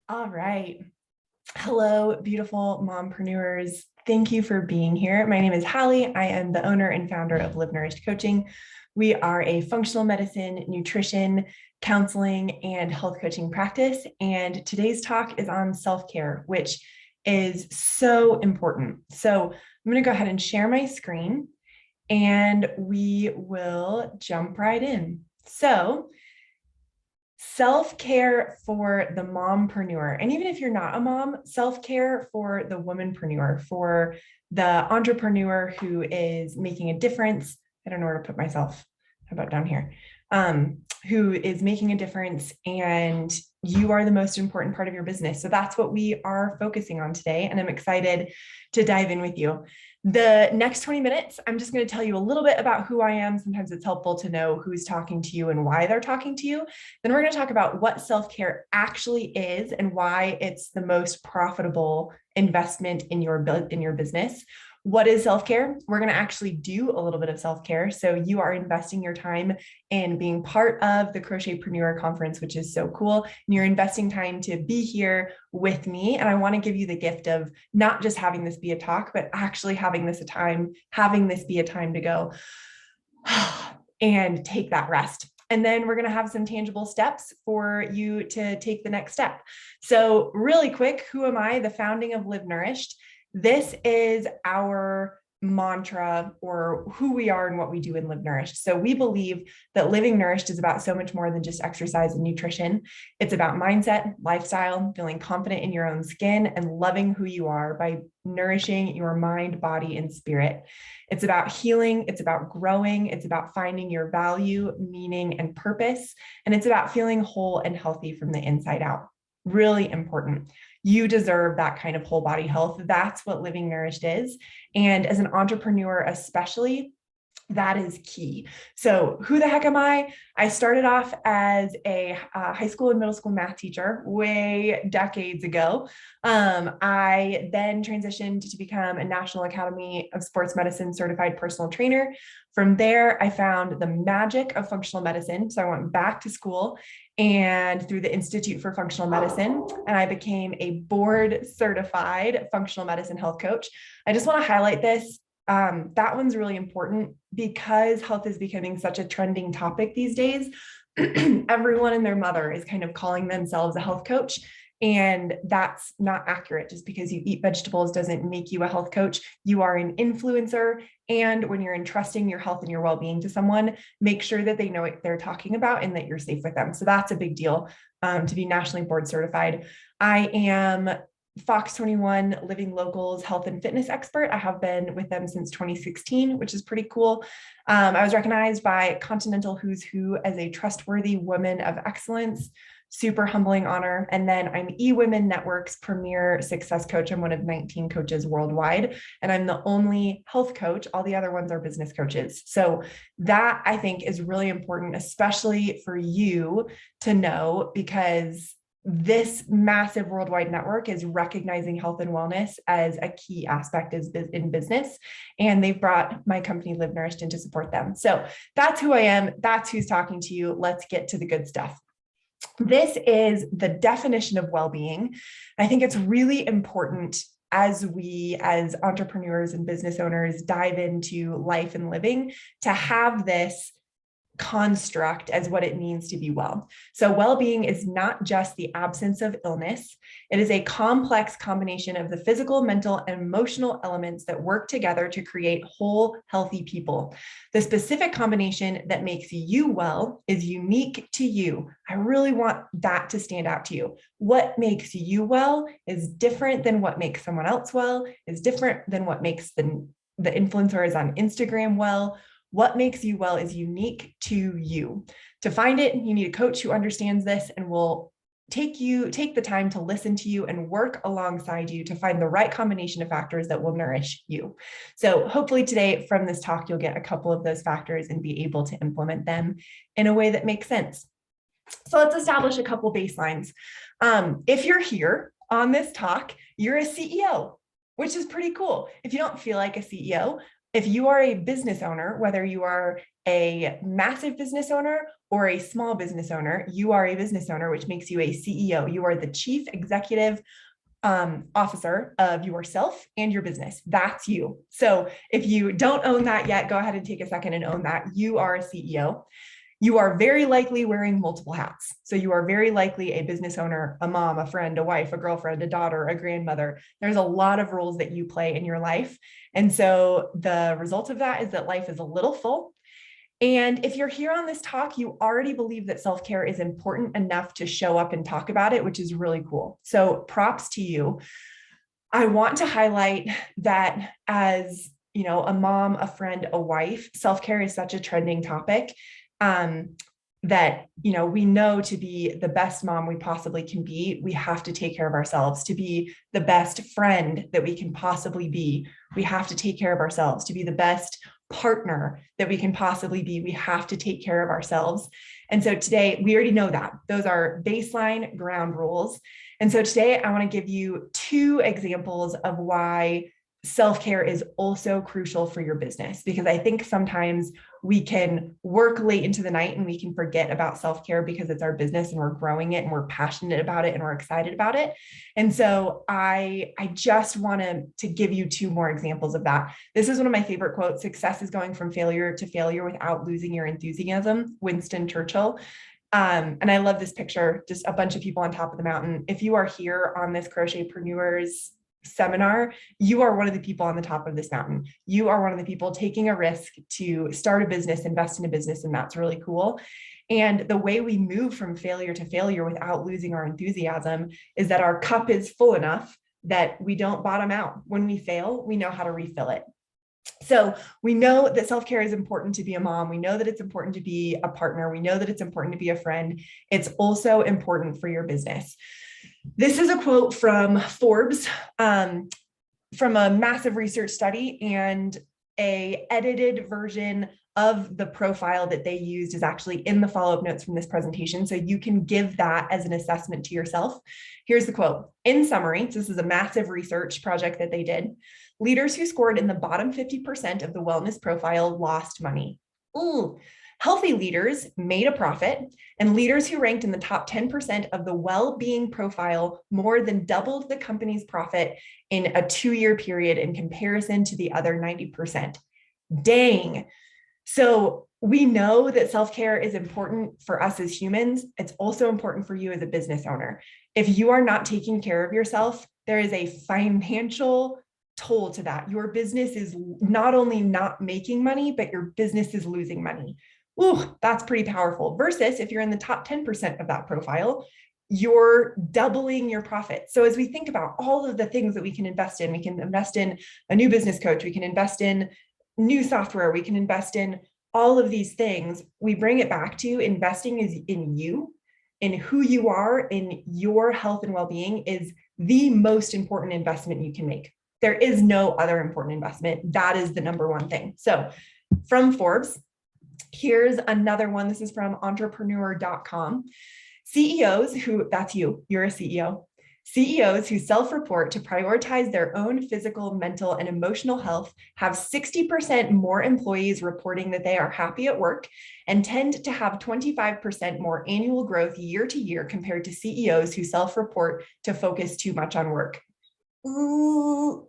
All right. Hello, beautiful mompreneurs. Thank you for being here. My name is Hally. I am the owner and founder of Nourished Coaching. We are a functional medicine, nutrition, counseling, and health coaching practice. And today's talk is on self-care, which is so important. So I'm going to go ahead and share my screen and we will jump right in. So self-care for the mompreneur. And even if you're not a mom, self-care for the womanpreneur, for the entrepreneur who is making a difference. I don't know where to put myself. How about down here? Who is making a difference, and you are the most important part of your business. So that's what we are focusing on today. And I'm excited to dive in with you. The next 20 minutes, I'm just going to tell you a little bit about who I am. Sometimes it's helpful to know who's talking to you and why they're talking to you. Then we're going to talk about what self-care actually is and why it's the most profitable investment in your business. What is self-care? We're going to actually do a little bit of self-care. So you are investing your time in being part of the Crochetpreneur conference, which is so cool. And you're investing time to be here with me. And I want to give you the gift of not just having this be a talk, but actually having this be a time to go and take that rest. And then we're going to have some tangible steps for you to take the next step. So really quick, who am I? The founding of Live Nourished. This is our mantra, or who we are and what we do in Live Nourished. So we believe that living nourished is about so much more than just exercise and nutrition. It's about mindset, lifestyle, feeling confident in your own skin, and loving who you are by nourishing your mind, body, and spirit. It's about healing. It's about growing. It's about finding your value, meaning, and purpose. And it's about feeling whole and healthy from the inside out. Really important. You deserve that kind of whole body health. That's what living nourished is. And as an entrepreneur, especially, that is key. So who the heck am I? I started off as a high school and middle school math teacher way decades ago. I then transitioned to become a National Academy of Sports Medicine certified personal trainer. From there, I found the magic of functional medicine. So I went back to school and through the Institute for Functional Medicine, and I became a board certified functional medicine health coach. I just want to highlight this. That one's really important because health is becoming such a trending topic these days. Everyone and their mother is kind of calling themselves a health coach. And that's not accurate. Just because you eat vegetables doesn't make you a health coach. You are an influencer. And when you're entrusting your health and your well-being to someone, make sure that they know what they're talking about and that you're safe with them. So that's a big deal to be nationally board certified. I am Fox 21 Living Locals health and fitness expert. I have been with them since 2016, which is pretty cool. I was recognized by Continental Who's Who as a trustworthy woman of excellence. Super humbling honor. And then I'm eWomen Network's premier success coach. I'm one of 19 coaches worldwide, and I'm the only health coach. All the other ones are business coaches. So that I think is really important, especially for you to know, because this massive worldwide network is recognizing health and wellness as a key aspect in business. And they've brought my company Live Nourished in to support them. So that's who I am. That's who's talking to you. Let's get to the good stuff. This is the definition of well-being. I think it's really important as we, as entrepreneurs and business owners, dive into life and living, to have this construct as what it means to be well. So well-being is not just the absence of illness. It is a complex combination of the physical, mental, and emotional elements that work together to create whole, healthy people. The specific combination that makes you well is unique to you. I really want that to stand out to you. What makes you well is different than what makes someone else well, is different than what makes the influencers on Instagram well. What makes you well is unique to you. To find it, you need a coach who understands this and will take the time to listen to you and work alongside you to find the right combination of factors that will nourish you. So hopefully today from this talk, you'll get a couple of those factors and be able to implement them in a way that makes sense. So let's establish a couple baselines. If you're here on this talk, you're a CEO, which is pretty cool. If you don't feel like a CEO, If you are a business owner, whether you are a massive business owner or a small business owner, you are a business owner, which makes you a CEO. You are the chief executive officer of yourself and your business. That's you. So if you don't own that yet, go ahead and take a second and own that. You are a CEO. You are very likely wearing multiple hats. So you are very likely a business owner, a mom, a friend, a wife, a girlfriend, a daughter, a grandmother. There's a lot of roles that you play in your life. And so the result of that is that life is a little full. And if you're here on this talk, you already believe that self-care is important enough to show up and talk about it, which is really cool. So props to you. I want to highlight that as, a mom, a friend, a wife, self-care is such a trending topic. That, we know to be the best mom we possibly can be, we have to take care of ourselves. To be the best friend that we can possibly be, we have to take care of ourselves. To be the best partner that we can possibly be, we have to take care of ourselves. And so today, we already know that. Those are baseline ground rules. And so today, I want to give you 2 examples of why self-care is also crucial for your business, because I think sometimes we can work late into the night and we can forget about self-care because it's our business and we're growing it and we're passionate about it and we're excited about it. And so I just want to give you 2 more examples of that. This is one of my favorite quotes: "Success is going from failure to failure without losing your enthusiasm," Winston Churchill. And I love this picture, just a bunch of people on top of the mountain. If you are here on this Crochetpreneurs seminar, you are one of the people on the top of this mountain. You are one of the people taking a risk to start a business, invest in a business, and that's really cool. And the way we move from failure to failure without losing our enthusiasm is that our cup is full enough that we don't bottom out. When we fail, we know how to refill it. So we know that self-care is important to be a mom. We know that it's important to be a partner. We know that it's important to be a friend. It's also important for your business. This is a quote from Forbes, from a massive research study, and a edited version of the profile that they used is actually in the follow-up notes from this presentation. So you can give that as an assessment to yourself. Here's the quote. In summary, this is a massive research project that they did. "Leaders who scored in the bottom 50% of the wellness profile lost money. Ooh. Healthy leaders made a profit, and leaders who ranked in the top 10% of the well-being profile more than doubled the company's profit in a 2-year period in comparison to the other 90%. Dang. So we know that self-care is important for us as humans. It's also important for you as a business owner. If you are not taking care of yourself, there is a financial toll to that. Your business is not only not making money, but your business is losing money. Ooh, that's pretty powerful. Versus if you're in the top 10% of that profile, you're doubling your profit. So as we think about all of the things that we can invest in a new business coach, we can invest in new software, we can invest in all of these things. We bring it back to investing is in you, in who you are, in your health and well-being is the most important investment you can make. There is no other important investment. That is the number one thing. So from Forbes, here's another one. This is from entrepreneur.com. CEOs who, that's you, you're a CEO. CEOs who self-report to prioritize their own physical, mental, and emotional health have 60% more employees reporting that they are happy at work and tend to have 25% more annual growth year to year compared to CEOs who self-report to focus too much on work. Ooh.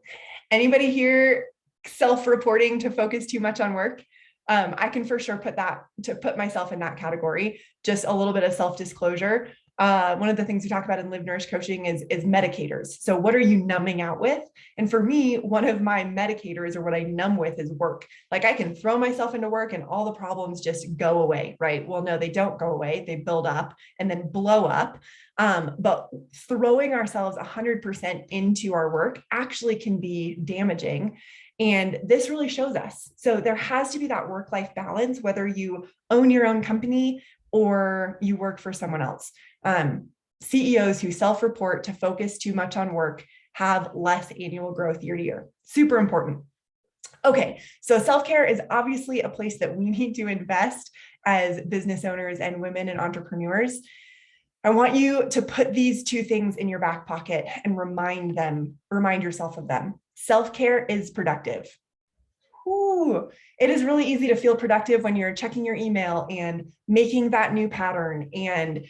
Anybody here self-reporting to focus too much on work? I can for sure put myself in that category. Just a little bit of self-disclosure. One of the things we talk about in Live Nourished coaching is medicators. So what are you numbing out with? And for me, one of my medicators, or what I numb with, is work. Like I can throw myself into work and all the problems just go away, right? Well, no, they don't go away. They build up and then blow up. But throwing ourselves 100% into our work actually can be damaging. And this really shows us. So there has to be that work-life balance, whether you own your own company or you work for someone else. CEOs who self-report to focus too much on work have less annual growth year to year. Super important. Okay, so self-care is obviously a place that we need to invest as business owners and women and entrepreneurs. I want you to put these 2 things in your back pocket and remind yourself of them. Self-care is productive. whoo, it is really easy to feel productive when you're checking your email and making that new pattern and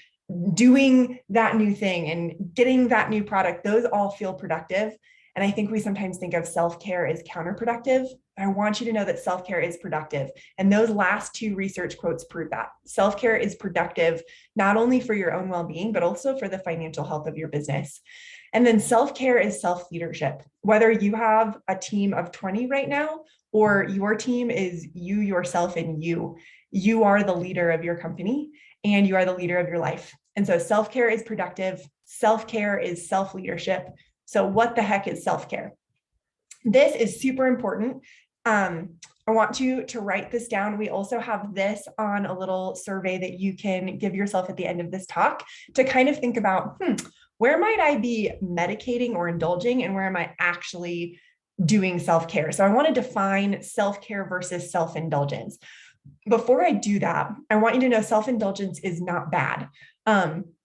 doing that new thing and getting that new product. Those all feel productive. And I think we sometimes think of self-care as counterproductive. I want you to know that self-care is productive. And those last two research quotes prove that. Self-care is productive, not only for your own well-being, but also for the financial health of your business. And then self-care is self-leadership. Whether you have a team of 20 right now, or your team is you, yourself, and you are the leader of your company and you are the leader of your life. And so self-care is productive. Self-care is self-leadership. So what the heck is self-care? This is super important. I want you to write this down. We also have this on a little survey that you can give yourself at the end of this talk to kind of think about, where might I be medicating or indulging, and where am I actually doing self-care? So I want to define self-care versus self-indulgence. Before I do that, I want you to know self-indulgence is not bad.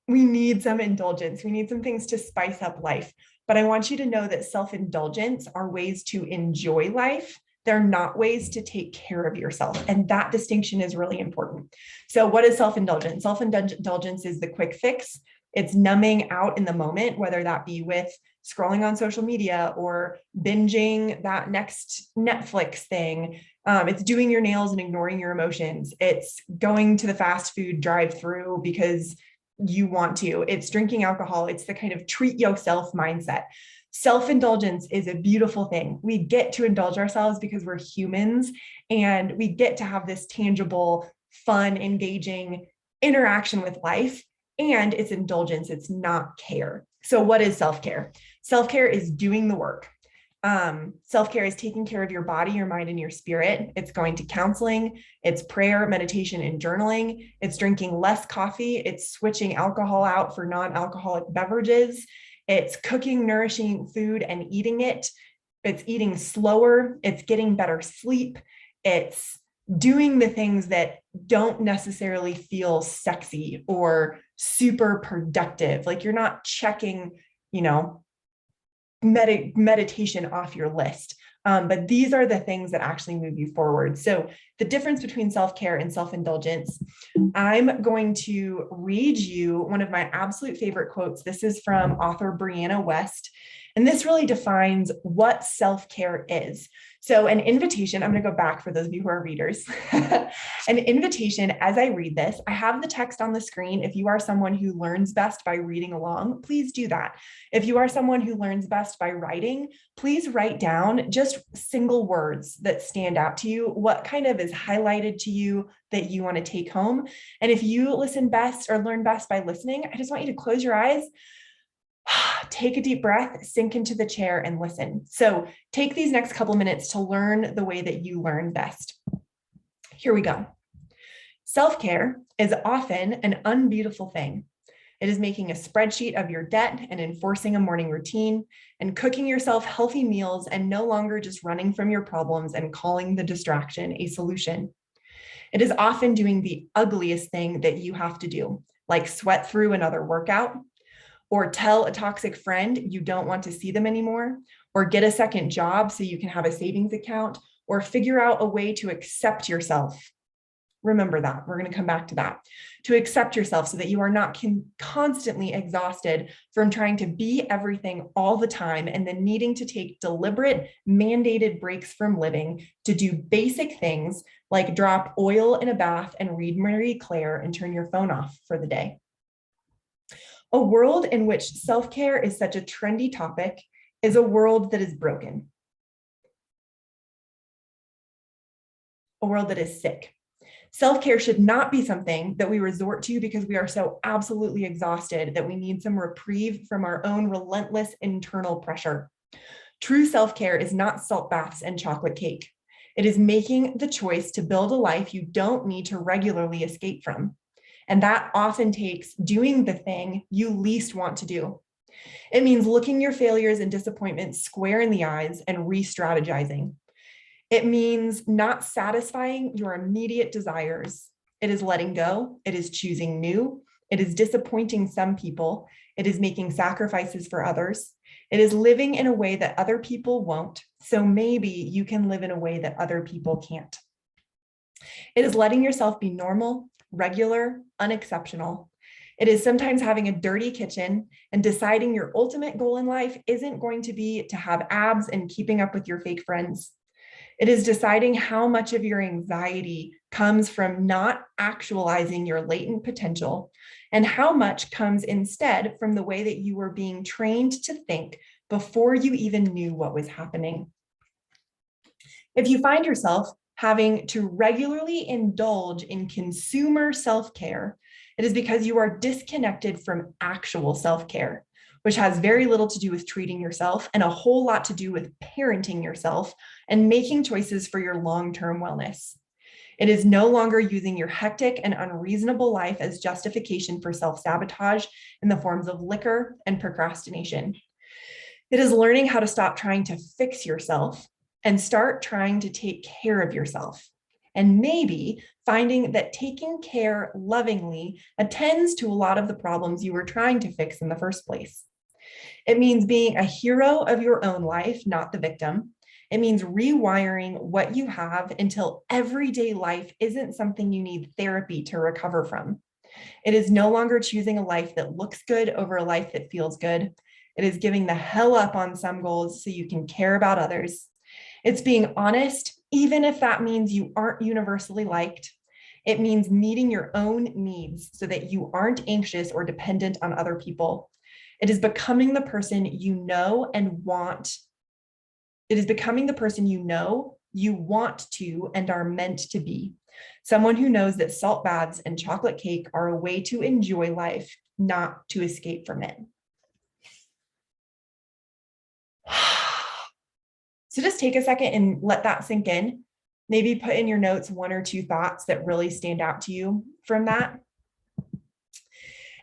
We need some indulgence. We need some things to spice up life. But I want you to know that self-indulgence are ways to enjoy life. They're not ways to take care of yourself. And that distinction is really important. So what is self-indulgence? Self-indulgence is the quick fix. It's numbing out in the moment, whether that be with scrolling on social media or binging that next Netflix thing. It's doing your nails and ignoring your emotions. It's going to the fast food drive-through because you want to. It's drinking alcohol. It's the kind of treat yourself mindset. Self-indulgence is a beautiful thing. We get to indulge ourselves because we're humans, and we get to have this tangible, fun, engaging interaction with life. And it's indulgence. It's not care. So what is self-care? Self-care is doing the work. Self-care is taking care of your body, your mind, and your spirit. It's going to counseling. It's prayer, meditation, and journaling. It's drinking less coffee. It's switching alcohol out for non-alcoholic beverages. It's cooking, nourishing food and eating it. It's eating slower. It's getting better sleep. It's doing the things that don't necessarily feel sexy or super productive. Like you're not checking, meditation off your list. But these are the things that actually move you forward. So the difference between self-care and self-indulgence, I'm going to read you one of my absolute favorite quotes. This is from author Brianna West. And this really defines what self-care is. So an invitation, I'm going to go back for those of you who are readers. An invitation, as I read this, I have the text on the screen. If you are someone who learns best by reading along, please do that. If you are someone who learns best by writing, please write down just single words that stand out to you, what kind of is highlighted to you that you want to take home. And if you listen best or learn best by listening, I just want you to close your eyes, take a deep breath, sink into the chair, and listen. So take these next couple minutes to learn the way that you learn best. Here we go. Self-care is often an unbeautiful thing. It is making a spreadsheet of your debt and enforcing a morning routine and cooking yourself healthy meals and no longer just running from your problems and calling the distraction a solution. It is often doing the ugliest thing that you have to do, like sweat through another workout, or tell a toxic friend you don't want to see them anymore, or get a second job so you can have a savings account, or figure out a way to accept yourself. Remember that. We're going to come back to that. To accept yourself so that you are not constantly exhausted from trying to be everything all the time and then needing to take deliberate, mandated breaks from living to do basic things like drop oil in a bath and read Marie Claire and turn your phone off for the day. A world in which self-care is such a trendy topic is a world that is broken. A world that is sick. Self-care should not be something that we resort to because we are so absolutely exhausted that we need some reprieve from our own relentless internal pressure. True self-care is not salt baths and chocolate cake. It is making the choice to build a life you don't need to regularly escape from. And that often takes doing the thing you least want to do. It means looking your failures and disappointments square in the eyes and re-strategizing. It means not satisfying your immediate desires. It is letting go. It is choosing new. It is disappointing some people. It is making sacrifices for others. It is living in a way that other people won't. So maybe you can live in a way that other people can't. It is letting yourself be normal, regular, unexceptional. It is sometimes having a dirty kitchen and deciding your ultimate goal in life isn't going to be to have abs and keeping up with your fake friends. It is deciding how much of your anxiety comes from not actualizing your latent potential and how much comes instead from the way that you were being trained to think before you even knew what was happening. If you find yourself having to regularly indulge in consumer self-care, it is because you are disconnected from actual self-care, which has very little to do with treating yourself and a whole lot to do with parenting yourself and making choices for your long-term wellness. It is no longer using your hectic and unreasonable life as justification for self-sabotage in the forms of liquor and procrastination. It is learning how to stop trying to fix yourself and start trying to take care of yourself. And maybe finding that taking care lovingly attends to a lot of the problems you were trying to fix in the first place. It means being a hero of your own life, not the victim. It means rewiring what you have until everyday life isn't something you need therapy to recover from. It is no longer choosing a life that looks good over a life that feels good. It is giving the hell up on some goals so you can care about others. It's being honest, even if that means you aren't universally liked. It means meeting your own needs so that you aren't anxious or dependent on other people. It is becoming the person you know and want. It is becoming the person you know, you want to, and are meant to be. Someone who knows that salt baths and chocolate cake are a way to enjoy life, not to escape from it. So just take a second and let that sink in. Maybe put in your notes 1 or 2 thoughts that really stand out to you from that.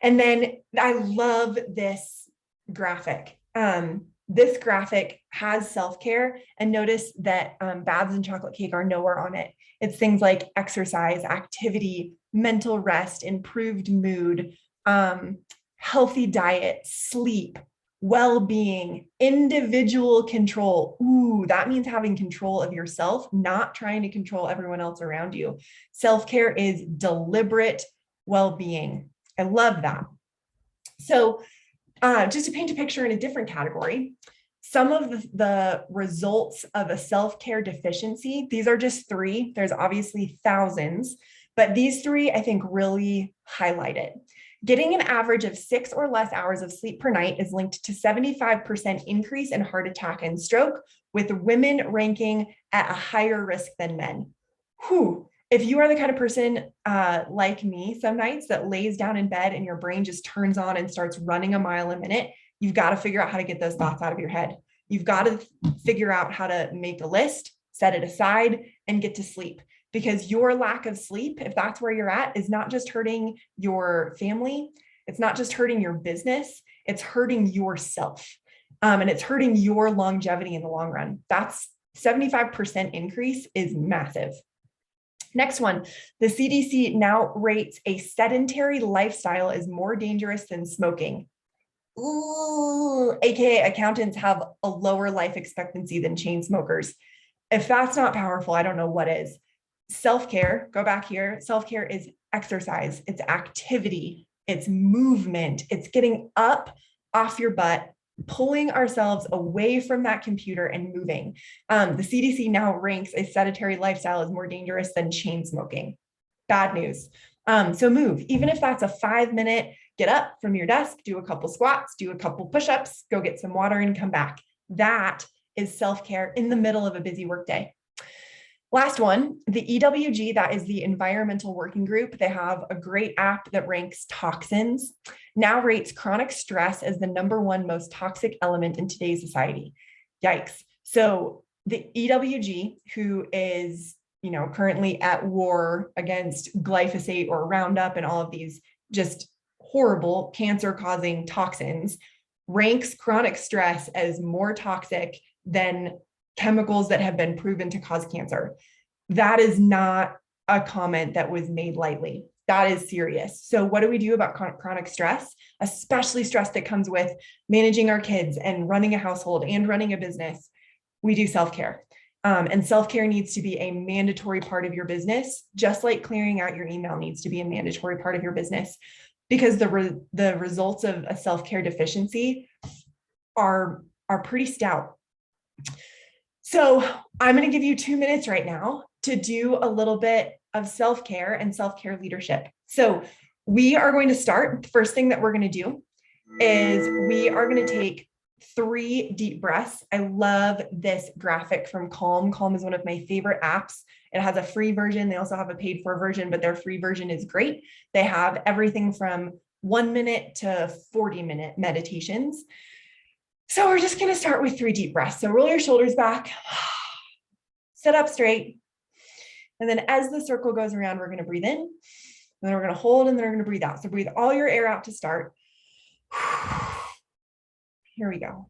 And then I love this graphic. This graphic has self-care, and notice that baths and chocolate cake are nowhere on it. It's things like exercise, activity, mental rest, improved mood, healthy diet, sleep, well-being, individual control. Ooh, that means having control of yourself, not trying to control everyone else around you. Self-care is deliberate well-being. I love that. So just to paint a picture in a different category, some of the results of a self-care deficiency, these are just 3. There's obviously thousands, but these 3, I think, really highlight it. Getting an average of 6 or less hours of sleep per night is linked to 75% increase in heart attack and stroke, with women ranking at a higher risk than men. Whew. If you are the kind of person like me some nights that lays down in bed and your brain just turns on and starts running a mile a minute, you've got to figure out how to get those thoughts out of your head. You've got to figure out how to make a list, set it aside, and get to sleep. Because your lack of sleep, if that's where you're at, is not just hurting your family. It's not just hurting your business. It's hurting yourself. And it's hurting your longevity in the long run. That's 75% increase is massive. Next one, the CDC now rates a sedentary lifestyle as more dangerous than smoking. Ooh, AKA accountants have a lower life expectancy than chain smokers. If that's not powerful, I don't know what is. Self-care, go back here. Self-care is exercise, it's activity, it's movement, it's getting up off your butt, pulling ourselves away from that computer and moving. The CDC now ranks a sedentary lifestyle as more dangerous than chain smoking. Bad news. So move, even if that's a 5-minute, get up from your desk, do a couple squats, do a couple push-ups, go get some water and come back. That is self-care in the middle of a busy workday. Last one, the EWG, that is the Environmental Working Group. They have a great app that ranks toxins, now rates chronic stress as the #1 most toxic element in today's society. Yikes. So the EWG, who is, currently at war against glyphosate or Roundup and all of these just horrible cancer-causing toxins, ranks chronic stress as more toxic than chemicals that have been proven to cause cancer. That is not a comment that was made lightly. that is serious. So what do we do about chronic stress, especially stress that comes with managing our kids and running a household and running a business? We do self-care. And self-care needs to be a mandatory part of your business, just like clearing out your email needs to be a mandatory part of your business, because the results of a self-care deficiency are pretty stout. So I'm going to give you 2 minutes right now to do a little bit of self-care and self-care leadership. So we are going to start. The first thing that we're going to do is we are going to take 3 deep breaths. I love this graphic from Calm. Calm is one of my favorite apps. It has a free version. They also have a paid for version, but their free version is great. They have everything from 1 minute to 40-minute meditations. So we're just going to start with 3 deep breaths. So roll your shoulders back, sit up straight. And then as the circle goes around, we're going to breathe in, and then we're going to hold, and then we're going to breathe out. So breathe all your air out to start. Here we go.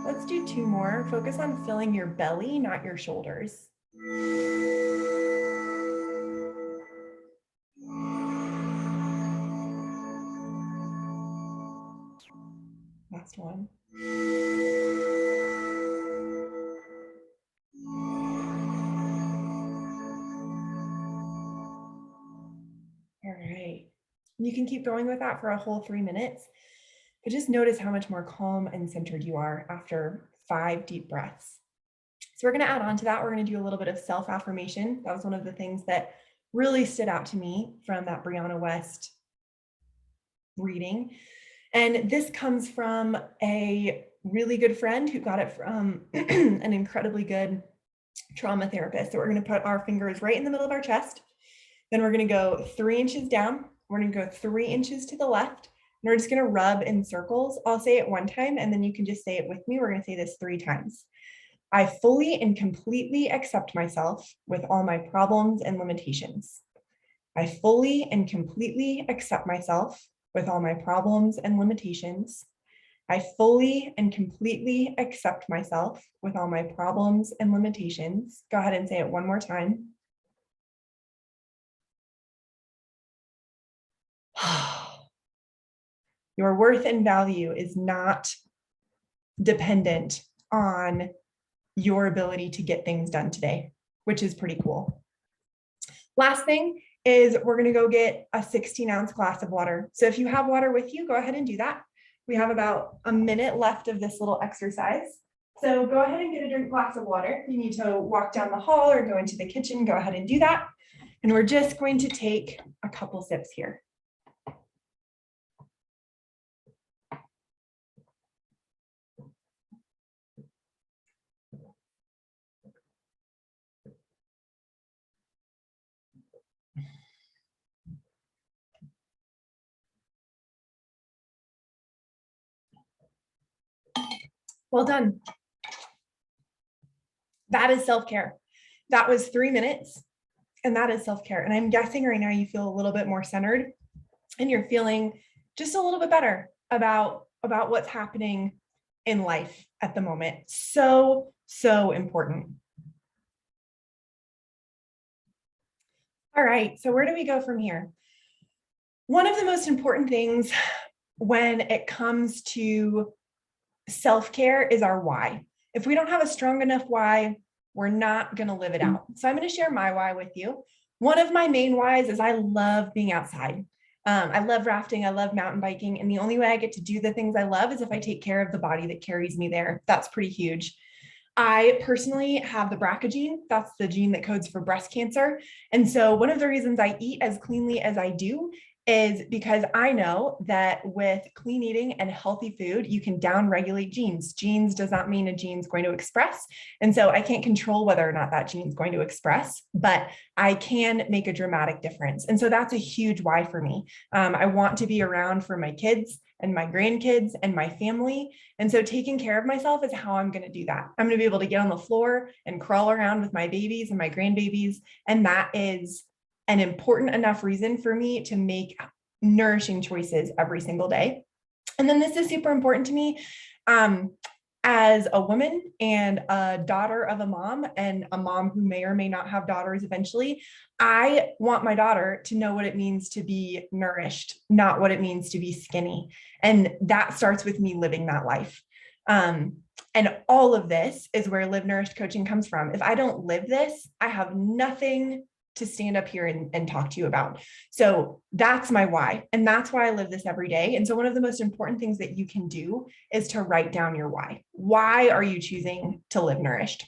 Let's do 2 more. Focus on filling your belly, not your shoulders. Last one. All right. You can keep going with that for a whole 3 minutes, but just notice how much more calm and centered you are after 5 deep breaths. So we're going to add on to that. We're going to do a little bit of self-affirmation. That was one of the things that really stood out to me from that Brianna West reading. And this comes from a really good friend who got it from an incredibly good trauma therapist. So we're going to put our fingers right in the middle of our chest. Then we're going to go 3 inches down. We're going to go 3 inches to the left. And we're just going to rub in circles. I'll say it 1 time, and then you can just say it with me. We're going to say this 3 times. I fully and completely accept myself with all my problems and limitations. I fully and completely accept myself with all my problems and limitations. I fully and completely accept myself with all my problems and limitations. Go ahead and say it 1 more time. Your worth and value is not dependent on your ability to get things done today, which is pretty cool. Last thing is we're going to go get a 16-ounce glass of water. So if you have water with you, go ahead and do that. We have about a minute left of this little exercise. So go ahead and get a glass of water. You need to walk down the hall or go into the kitchen, go ahead and do that. And we're just going to take a couple sips here. Well done. That is self-care. That was 3 minutes, and that is self-care. And I'm guessing right now you feel a little bit more centered, and you're feeling just a little bit better about what's happening in life at the moment. So, so important. All right, so where do we go from here? One of the most important things when it comes to self-care is our why. If we don't have a strong enough why, we're not going to live it out. So I'm going to share my why with you. One of my main whys is I love being outside. I love rafting. I love mountain biking. And the only way I get to do the things I love is if I take care of the body that carries me there. That's pretty huge. I personally have the BRCA gene. That's the gene that codes for breast cancer. And so one of the reasons I eat as cleanly as I do is because I know that with clean eating and healthy food, you can down-regulate genes. Genes does not mean a gene is going to express. And so I can't control whether or not that gene is going to express, but I can make a dramatic difference. And so that's a huge why for me. I want to be around for my kids and my grandkids and my family. And so taking care of myself is how I'm going to do that. I'm going to be able to get on the floor and crawl around with my babies and my grandbabies. And that is an important enough reason for me to make nourishing choices every single day. And then this is super important to me as a woman and a daughter of a mom, and a mom who may or may not have daughters eventually. I want my daughter to know what it means to be nourished, not what it means to be skinny. And that starts with me living that life. And all of this is where Live Nourished coaching comes from. If I don't live this, I have nothing to stand up here and talk to you about. So that's my why. And that's why I live this every day. And so one of the most important things that you can do is to write down your why. Why are you choosing to live nourished?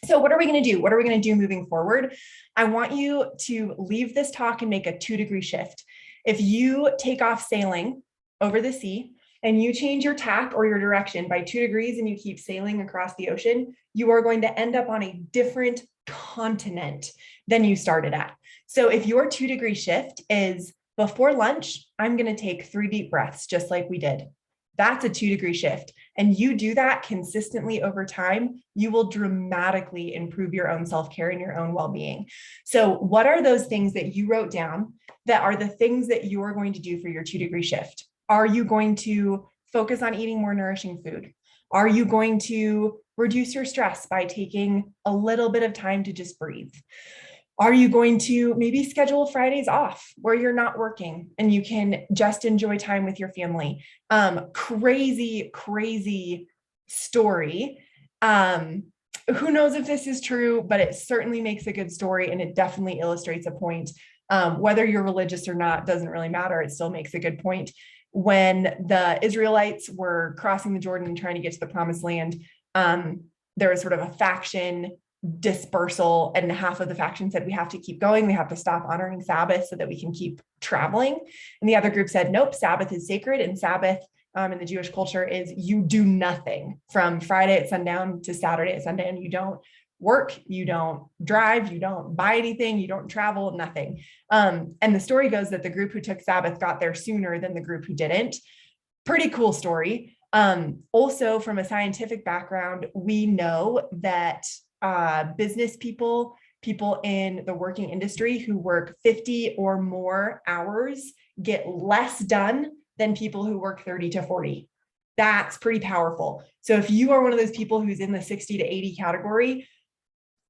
So what are we going to do? What are we going to do moving forward? I want you to leave this talk and make a 2-degree shift. If you take off sailing over the sea and you change your tack or your direction by 2 degrees and you keep sailing across the ocean, you are going to end up on a different continent than you started at. So if your 2-degree shift is before lunch, I'm going to take 3 deep breaths, just like we did. That's a 2-degree shift. And you do that consistently over time, you will dramatically improve your own self-care and your own well-being. So what are those things that you wrote down that are the things that you are going to do for your 2-degree shift? Are you going to focus on eating more nourishing food? Are you going to reduce your stress by taking a little bit of time to just breathe? Are you going to maybe schedule Fridays off where you're not working and you can just enjoy time with your family? Crazy story. Who knows if this is true, but it certainly makes a good story and it definitely illustrates a point. Whether you're religious or not, doesn't really matter. It still makes a good point. When the Israelites were crossing the Jordan and trying to get to the promised land, there was sort of a faction dispersal, and half of the faction said, we have to keep going. We have to stop honoring Sabbath so that we can keep traveling. And the other group said, nope, Sabbath is sacred. And Sabbath in the Jewish culture is you do nothing from Friday at sundown to Saturday at sundown. You don't work, you don't drive, you don't buy anything, you don't travel, nothing. And the story goes that the group who took Sabbath got there sooner than the group who didn't. Pretty cool story. Also, from a scientific background, we know that business people in the working industry who work 50 or more hours get less done than people who work 30 to 40. That's pretty powerful. So if you are one of those people who's in the 60 to 80 category,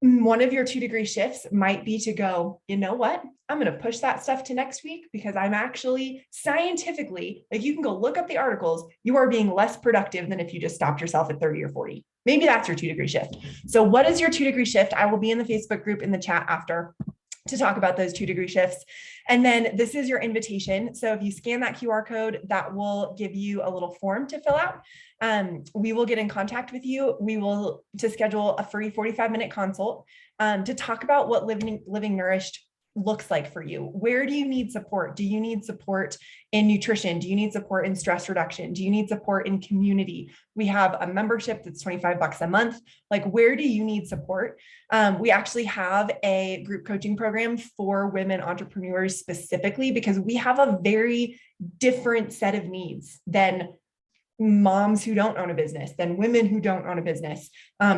one of your 2-degree shifts might be to go, you know what? I'm going to push that stuff to next week because I'm actually scientifically, like you can go look up the articles, you are being less productive than if you just stopped yourself at 30 or 40. Maybe that's your 2-degree shift. So what is your 2-degree shift? I will be in the Facebook group in the chat after to talk about those 2-degree shifts. And then this is your invitation. So if you scan that QR code, that will give you a little form to fill out. We will get in contact with you. We will to schedule a free 45-minute consult to talk about what living nourished looks like for you. Where do you need support? Do you need support in nutrition? Do you need support in stress reduction? Do you need support in community? We have a membership that's $25 a month. Like, where do you need support? We actually have a group coaching program for women entrepreneurs specifically because we have a very different set of needs than moms who don't own a business, than women who don't own a business.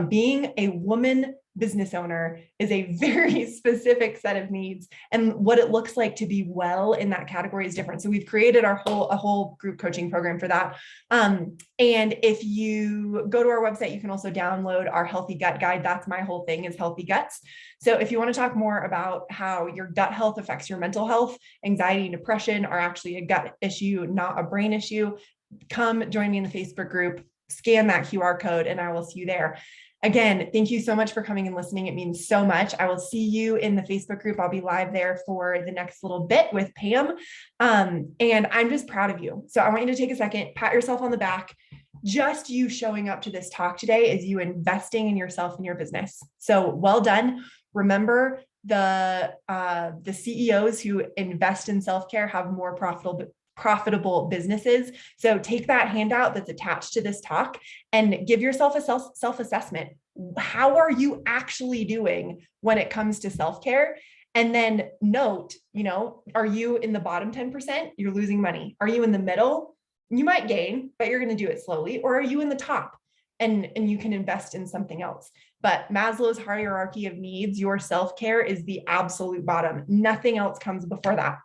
Being a woman business owner is a very specific set of needs, and what it looks like to be well in that category is different. So we've created a whole group coaching program for that. And if you go to our website, you can also download our healthy gut guide. That's my whole thing, is healthy guts. So if you want to talk more about how your gut health affects your mental health, anxiety and depression are actually a gut issue, not a brain issue, come join me in the Facebook group, scan that QR code, and I will see you there. Again, thank you so much for coming and listening. It means so much. I will see you in the Facebook group. I'll be live there for the next little bit with Pam. And I'm just proud of you. So I want you to take a second, pat yourself on the back. Just you showing up to this talk today is you investing in yourself and your business. So well done. Remember, the CEOs who invest in self-care have more profitable businesses. So take that handout that's attached to this talk and give yourself a self-assessment. How are you actually doing when it comes to self-care? And then note, are you in the bottom 10%? You're losing money. Are you in the middle? You might gain, but you're going to do it slowly. Or are you in the top and you can invest in something else? But Maslow's hierarchy of needs, your self-care is the absolute bottom. Nothing else comes before that.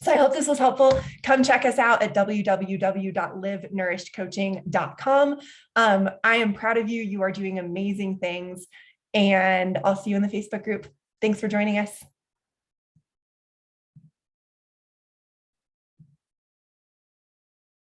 So I hope this was helpful. Come check us out at www.livenourishedcoaching.com. I am proud of you. You are doing amazing things. And I'll see you in the Facebook group. Thanks for joining us.